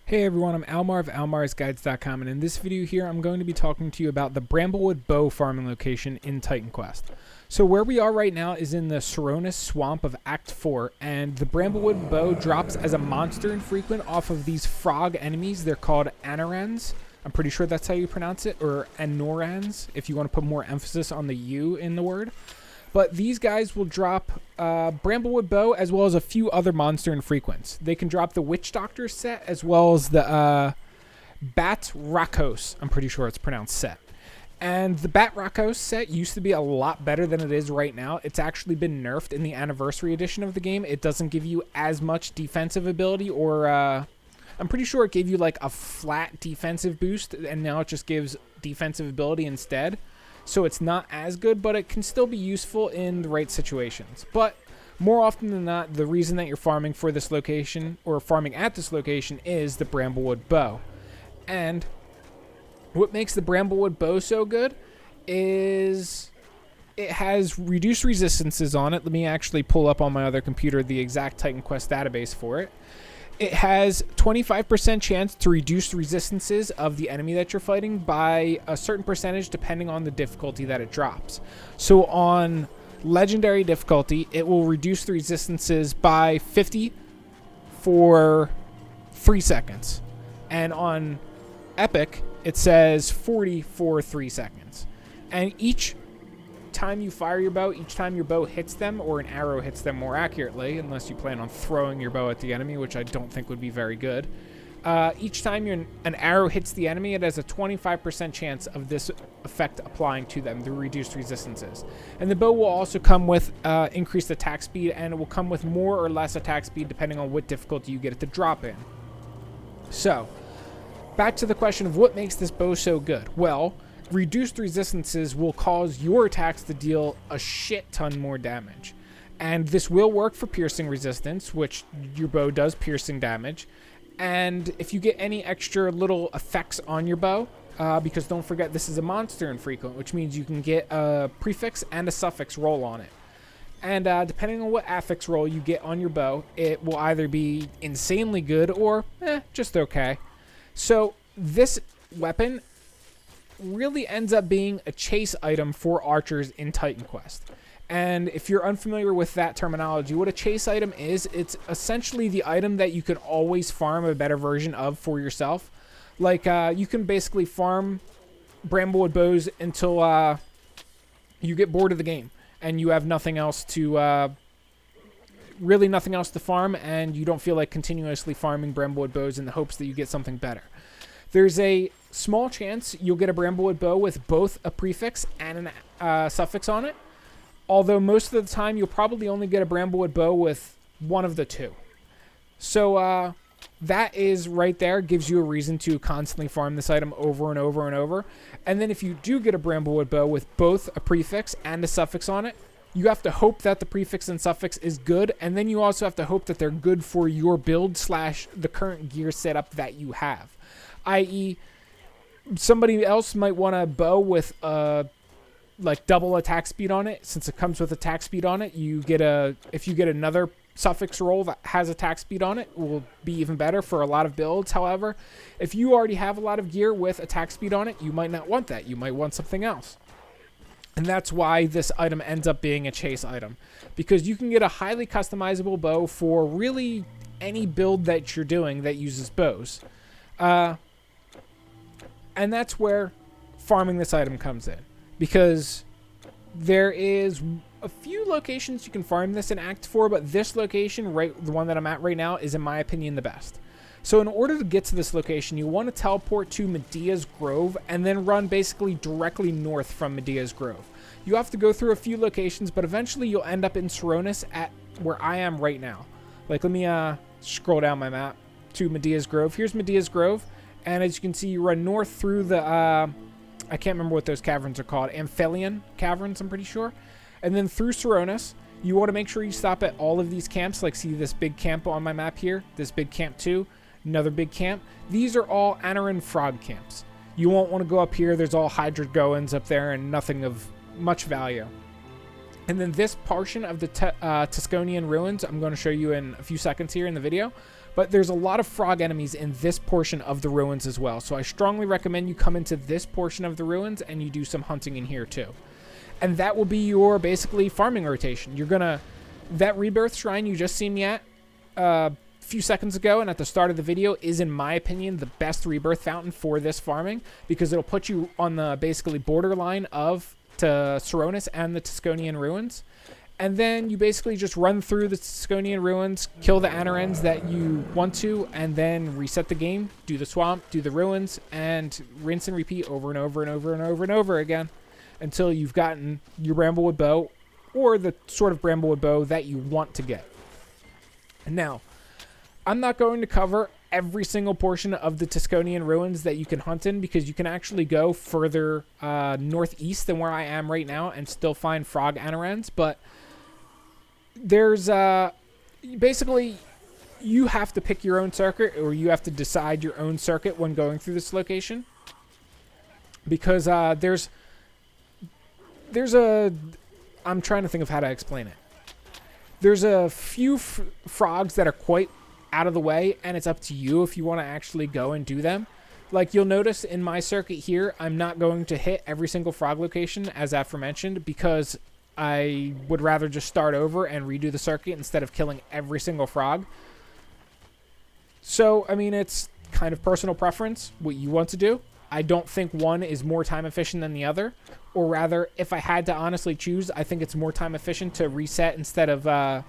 Hey everyone, I'm Almar of almarsguides.com, and in this video here I'm going to be talking to you about the Bramblewood bow farming location in Titan Quest. So where we are right now is in the Soronis swamp of Act 4, and the Bramblewood bow drops as a monster infrequent off of these frog enemies. They're called Anorans. I'm pretty sure that's how you pronounce it, or Anorans, if you want to put more emphasis on the U in the word. But these guys will drop Bramblewood bow as well as a few other monster infrequents. They can drop the Witch Doctor set as well as the Bat Rakos, I'm pretty sure it's pronounced set. And the Bat Rakos set used to be a lot better than it is right now. It's actually been nerfed in the anniversary edition of the game. It doesn't give you as much defensive ability, or I'm pretty sure it gave you like a flat defensive boost, and now it just gives defensive ability instead. So it's not as good, but it can still be useful in the right situations. But more often than not, the reason that you're farming for this location, or farming at this location, is the Bramblewood bow. And what makes the Bramblewood bow so good is it has reduced resistances on it. Let me actually pull up on my other computer the exact Titan Quest database for it. It has 25% chance to reduce resistances of the enemy that you're fighting by a certain percentage depending on the difficulty that it drops. So on legendary difficulty, it will reduce the resistances by 50 for 3 seconds. And on epic, it says 40 for 3 seconds. And each time you fire your bow, each time your bow hits them, or an arrow hits them more accurately, unless you plan on throwing your bow at the enemy, which I don't think would be very good. Each time an arrow hits the enemy, it has a 25% chance of this effect applying to them, the reduced resistances. And the bow will also come with increased attack speed, and it will come with more or less attack speed depending on what difficulty you get it to drop in. So, back to the question of what makes this bow so good. Well, reduced resistances will cause your attacks to deal a shit ton more damage. And this will work for piercing resistance, which your bow does piercing damage. And if you get any extra little effects on your bow, because don't forget this is a monster infrequent, which means you can get a prefix and a suffix roll on it. And depending on what affix roll you get on your bow, it will either be insanely good or just okay. So this weapon really ends up being a chase item for archers in Titan Quest. And if you're unfamiliar with that terminology, what a chase item is, it's essentially the item that you can always farm a better version of for yourself. Like, you can basically farm Bramblewood bows until you get bored of the game and you have nothing else to, really nothing else to farm, and you don't feel like continuously farming Bramblewood bows in the hopes that you get something better. There's a small chance you'll get a Bramblewood bow with both a prefix and a suffix on it, although most of the time you'll probably only get a Bramblewood bow with one of the two. So that is right there, gives you a reason to constantly farm this item over and over and over. And then if you do get a Bramblewood bow with both a prefix and a suffix on it, you have to hope that the prefix and suffix is good, and then you also have to hope that they're good for your build / the current gear setup that you have. I.e., somebody else might want a bow with like double attack speed on it. Since it comes with attack speed on it, if you get another suffix roll that has attack speed on it, will be even better for a lot of builds. However, if you already have a lot of gear with attack speed on it, you might not want that. You might want something else. And that's why this item ends up being a chase item, because you can get a highly customizable bow for really any build that you're doing that uses bows. And that's where farming this item comes in, because there is a few locations you can farm this in Act 4, but this location, the one that I'm at right now, is in my opinion the best. So in order to get to this location, you want to teleport to Medea's Grove and then run basically directly north from Medea's Grove. You have to go through a few locations, but eventually you'll end up in Soronis at where I am right now. Like, let me scroll down my map to Medea's Grove. Here's Medea's Grove. And as you can see, you run north through the, I can't remember what those caverns are called. Amphilion caverns, I'm pretty sure. And then through Soronis, you want to make sure you stop at all of these camps. Like, see this big camp on my map here? This big camp too. Another big camp. These are all Anoran frog camps. You won't want to go up here. There's all Hydrogoans up there and nothing of much value. And then this portion of the Tusconian ruins, I'm going to show you in a few seconds here in the video. But there's a lot of frog enemies in this portion of the ruins as well. So I strongly recommend you come into this portion of the ruins and you do some hunting in here too. And that will be your basically farming rotation. You're going to... That rebirth shrine you just seen me at a few seconds ago and at the start of the video is, in my opinion, the best rebirth fountain for this farming, because it'll put you on the basically borderline of Soronis and the Tusconian ruins. And then you basically just run through the Tusconian ruins, kill the Anorens that you want to, and then reset the game, do the swamp, do the ruins, and rinse and repeat over and over and over and over and over again until you've gotten your Bramblewood bow, or the sort of Bramblewood bow that you want to get. Now, I'm not going to cover every single portion of the Tusconian ruins that you can hunt in, because you can actually go further northeast than where I am right now and still find frog Anorens, but there's basically you have to pick your own circuit, or you have to decide your own circuit when going through this location, because there's a... I'm trying to think of how to explain it. There's a few frogs that are quite out of the way, and it's up to you if you want to actually go and do them. Like, you'll notice in my circuit here, I'm not going to hit every single frog location, as aforementioned, because I would rather just start over and redo the circuit instead of killing every single frog. So, I mean, it's kind of personal preference, what you want to do. I don't think one is more time efficient than the other. Or rather, if I had to honestly choose, I think it's more time efficient to reset instead of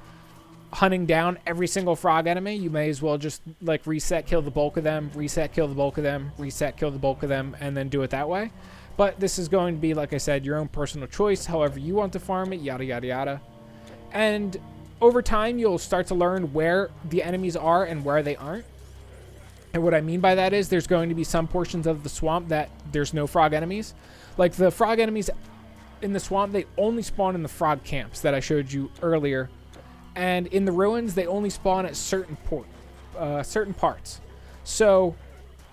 hunting down every single frog enemy. You may as well just like reset, kill the bulk of them, reset, kill the bulk of them, reset, kill the bulk of them, and then do it that way. But this is going to be, like I said, your own personal choice, however you want to farm it, yada, yada, yada. And over time, you'll start to learn where the enemies are and where they aren't. And what I mean by that is there's going to be some portions of the swamp that there's no frog enemies. Like the frog enemies in the swamp, they only spawn in the frog camps that I showed you earlier. And in the ruins, they only spawn at certain parts. So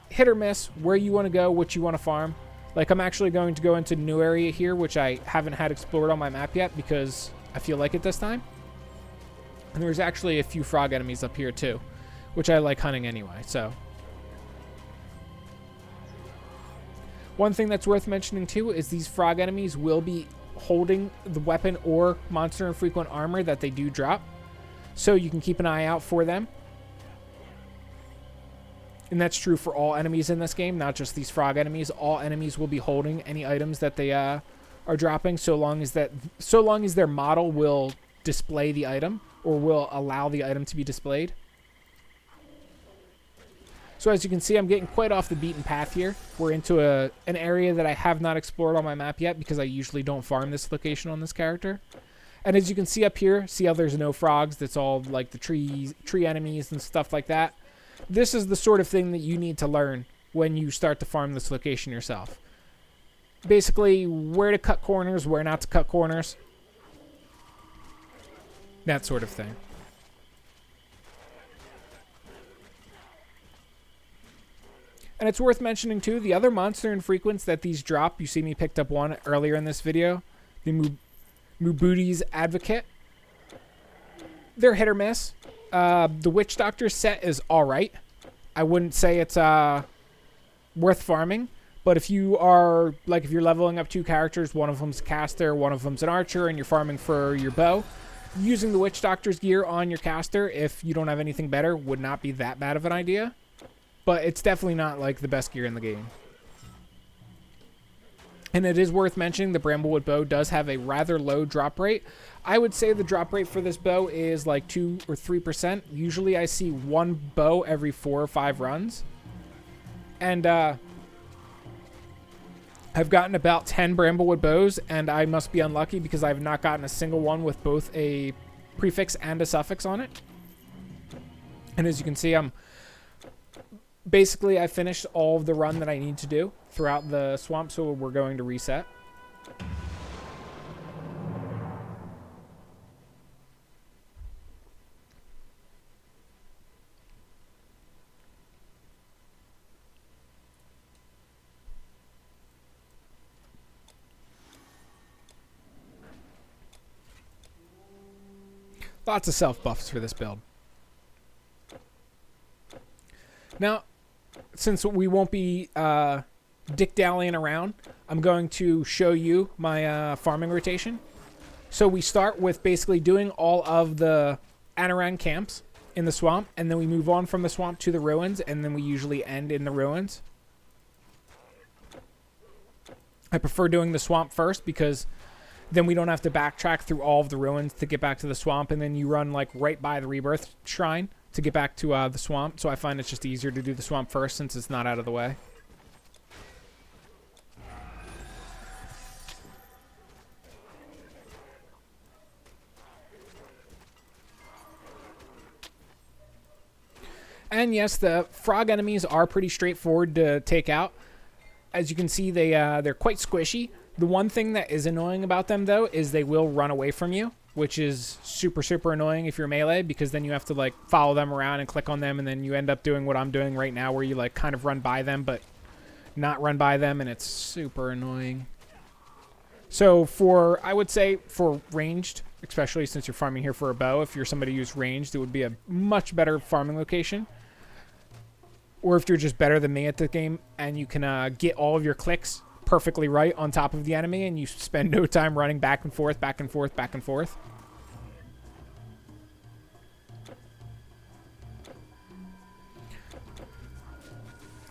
hit or miss where you want to go, what you want to farm. Like, I'm actually going to go into a new area here, which I haven't had explored on my map yet because I feel like it this time. And there's actually a few frog enemies up here too, which I like hunting anyway, so. One thing that's worth mentioning too is these frog enemies will be holding the weapon or monster infrequent armor that they do drop. So you can keep an eye out for them. And that's true for all enemies in this game, not just these frog enemies. All enemies will be holding any items that they are dropping, so long as their model will display the item or will allow the item to be displayed. So as you can see, I'm getting quite off the beaten path here. We're into an area that I have not explored on my map yet because I usually don't farm this location on this character. And as you can see up here, see how there's no frogs? That's all like the tree enemies and stuff like that. This is the sort of thing that you need to learn when you start to farm this location yourself. Basically, where to cut corners, where not to cut corners. That sort of thing. And it's worth mentioning too, the other monster infrequents that these drop, you see me picked up one earlier in this video, the Mubuti's Advocate. They're hit or miss. The Witch Doctor set is alright. I wouldn't say it's worth farming, but if you are, like if you're leveling up two characters, one of them's a caster, one of them's an archer, and you're farming for your bow, using the Witch Doctor's gear on your caster, if you don't have anything better, would not be that bad of an idea. But it's definitely not like the best gear in the game. And it is worth mentioning the Bramblewood bow does have a rather low drop rate. I would say the drop rate for this bow is like 2 or 3%. Usually I see one bow every 4 or 5 runs. And I've gotten about 10 Bramblewood bows, and I must be unlucky because I've not gotten a single one with both a prefix and a suffix on it. And as you can see, basically, I finished all of the run that I need to do throughout the swamp, so we're going to reset. Lots of self buffs for this build. Now, since we won't be dick-dallying around, I'm going to show you my farming rotation. So we start with basically doing all of the Anaran camps in the swamp, and then we move on from the swamp to the ruins, and then we usually end in the ruins. I prefer doing the swamp first because then we don't have to backtrack through all of the ruins to get back to the swamp, and then you run like right by the rebirth shrine to get back to the swamp. So I find it's just easier to do the swamp first since it's not out of the way. And yes, the frog enemies are pretty straightforward to take out. As you can see, they're quite squishy. The one thing that is annoying about them, though, is they will run away from you, which is super, super annoying if you're melee, because then you have to, like, follow them around and click on them, and then you end up doing what I'm doing right now, where you, like, kind of run by them, but not run by them, and it's super annoying. So I would say for ranged, especially since you're farming here for a bow, if you're somebody who's ranged, it would be a much better farming location. Or if you're just better than me at the game and you can get all of your clicks perfectly right on top of the enemy and you spend no time running back and forth, back and forth, back and forth.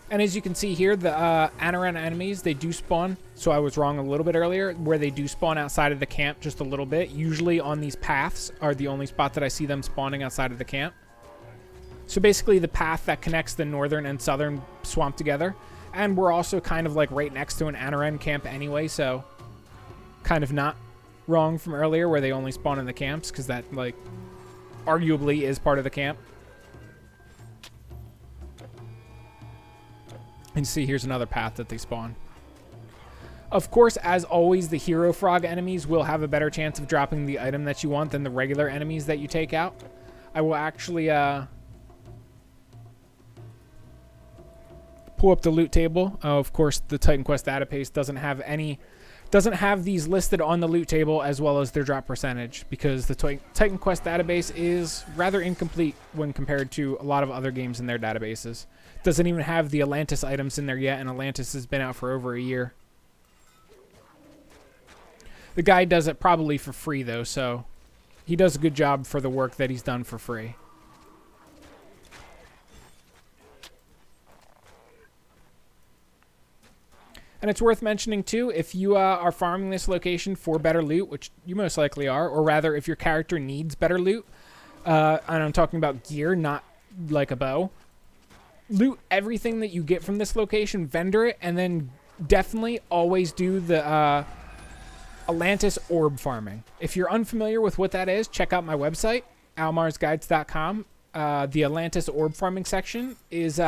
And as you can see here, the Anaran enemies, they do spawn. So I was wrong a little bit earlier, where they do spawn outside of the camp just a little bit. Usually on these paths are the only spot that I see them spawning outside of the camp. So basically the path that connects the northern and southern swamp together. And we're also kind of like right next to an Anaran camp anyway, so kind of not wrong from earlier where they only spawn in the camps, because that like arguably is part of the camp. And see, here's another path that they spawn. Of course, as always, the hero frog enemies will have a better chance of dropping the item that you want than the regular enemies that you take out. I will actually pull up the loot table. Of course, the Titan Quest database doesn't have these listed on the loot table as well as their drop percentage, because the Titan Quest database is rather incomplete when compared to a lot of other games in their databases. Doesn't even have the Atlantis items in there yet, and Atlantis has been out for over a year. The guy does it probably for free, though, so he does a good job for the work that he's done for free. And it's worth mentioning, too, if you are farming this location for better loot, which you most likely are, or rather if your character needs better loot, and I'm talking about gear, not like a bow, loot everything that you get from this location, vendor it, and then definitely always do the Atlantis orb farming. If you're unfamiliar with what that is, check out my website, almarsguides.com. The Atlantis orb farming section is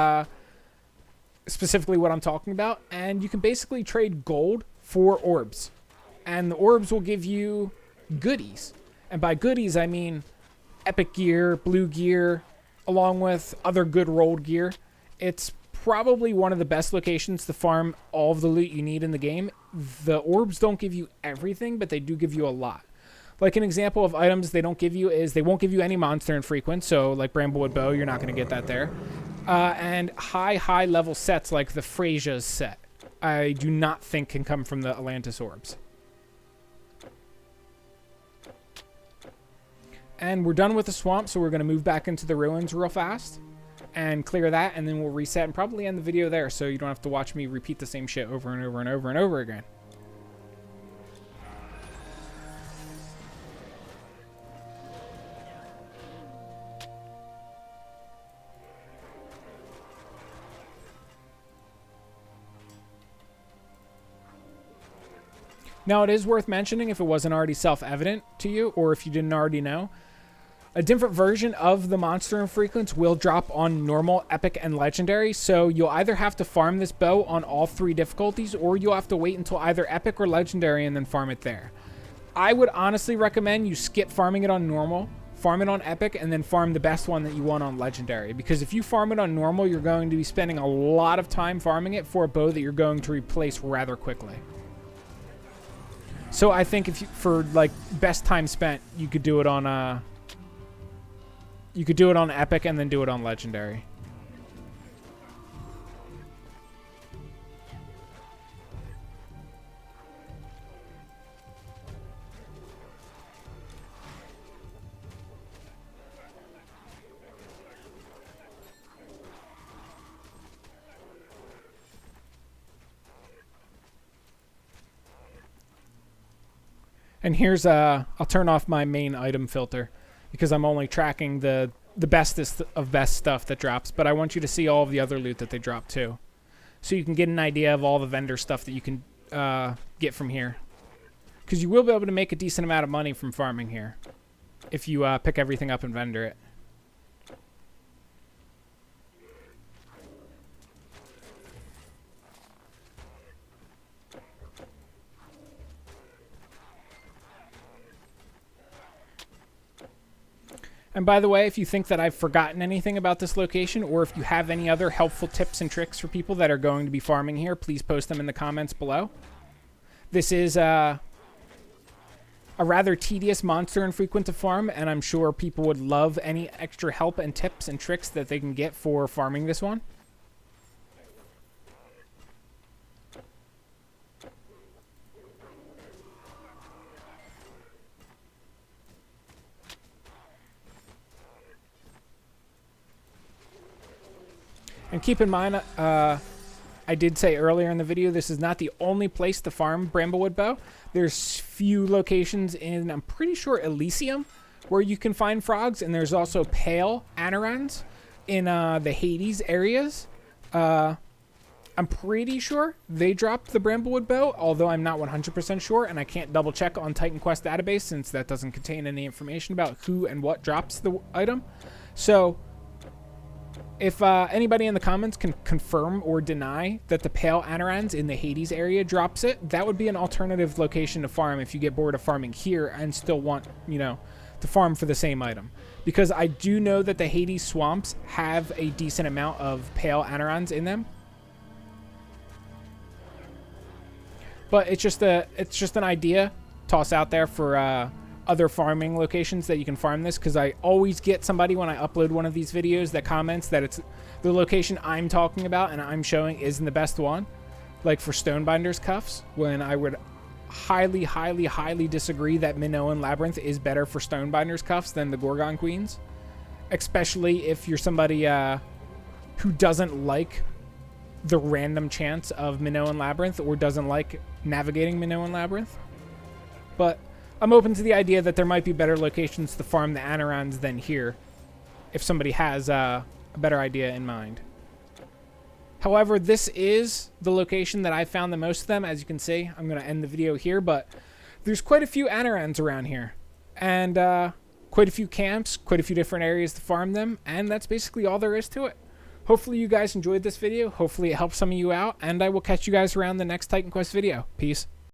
specifically what I'm talking about, and you can basically trade gold for orbs, and the orbs will give you goodies, and by goodies I mean epic gear, blue gear, along with other good rolled gear. It's probably one of the best locations to farm all of the loot you need in the game. The orbs don't give you everything, but they do give you a lot. Like an example of items they don't give you is they won't give you any monster infrequent, so like Bramblewood bow, you're not going to get that there. And high level sets like the Frasia's set, I do not think can come from the Atlantis orbs. And we're done with the swamp, so we're going to move back into the ruins real fast and clear that, and then we'll reset and probably end the video there, so you don't have to watch me repeat the same shit over and over and over and over again. Now, it is worth mentioning, if it wasn't already self-evident to you, or if you didn't already know, a different version of the monster infrequents will drop on normal, epic, and legendary, so you'll either have to farm this bow on all 3 difficulties, or you'll have to wait until either epic or legendary and then farm it there. I would honestly recommend you skip farming it on normal, farm it on epic, and then farm the best one that you want on legendary, because if you farm it on normal, you're going to be spending a lot of time farming it for a bow that you're going to replace rather quickly. So I think if you, for like best time spent, you could do it on epic and then do it on legendary. And here's I'll turn off my main item filter because I'm only tracking the bestest of best stuff that drops, but I want you to see all of the other loot that they drop too, so you can get an idea of all the vendor stuff that you can get from here, because you will be able to make a decent amount of money from farming here if you pick everything up and vendor it. And by the way, if you think that I've forgotten anything about this location, or if you have any other helpful tips and tricks for people that are going to be farming here, please post them in the comments below. This is a rather tedious monster and frequent to farm, and I'm sure people would love any extra help and tips and tricks that they can get for farming this one. And keep in mind, I did say earlier in the video, this is not the only place to farm Bramblewood bow. There's few locations in, I'm pretty sure, Elysium, where you can find frogs, and there's also pale anorans in the Hades areas. I'm pretty sure they dropped the Bramblewood bow, although I'm not 100% sure, and I can't double check on Titan Quest database since that doesn't contain any information about who and what drops the item. So if anybody in the comments can confirm or deny that the pale anorans in the Hades area drops it, that would be an alternative location to farm if you get bored of farming here and still want, you know, to farm for the same item. Because I do know that the Hades swamps have a decent amount of pale anorans in them. But it's just an idea toss out there for other farming locations that you can farm this, because I always get somebody when I upload one of these videos that comments that it's the location I'm talking about and I'm showing isn't the best one, like for Stonebinder's Cuffs, when I would highly, highly, highly disagree that Minoan Labyrinth is better for Stonebinder's Cuffs than the Gorgon Queens, especially if you're somebody who doesn't like the random chance of Minoan Labyrinth or doesn't like navigating Minoan Labyrinth. But I'm open to the idea that there might be better locations to farm the anorans than here, if somebody has a better idea in mind. However, this is the location that I found the most of them. As you can see, I'm going to end the video here, but there's quite a few anorans around here, and quite a few camps, quite a few different areas to farm them, and that's basically all there is to it. Hopefully you guys enjoyed this video. Hopefully it helped some of you out, and I will catch you guys around the next Titan Quest video. Peace.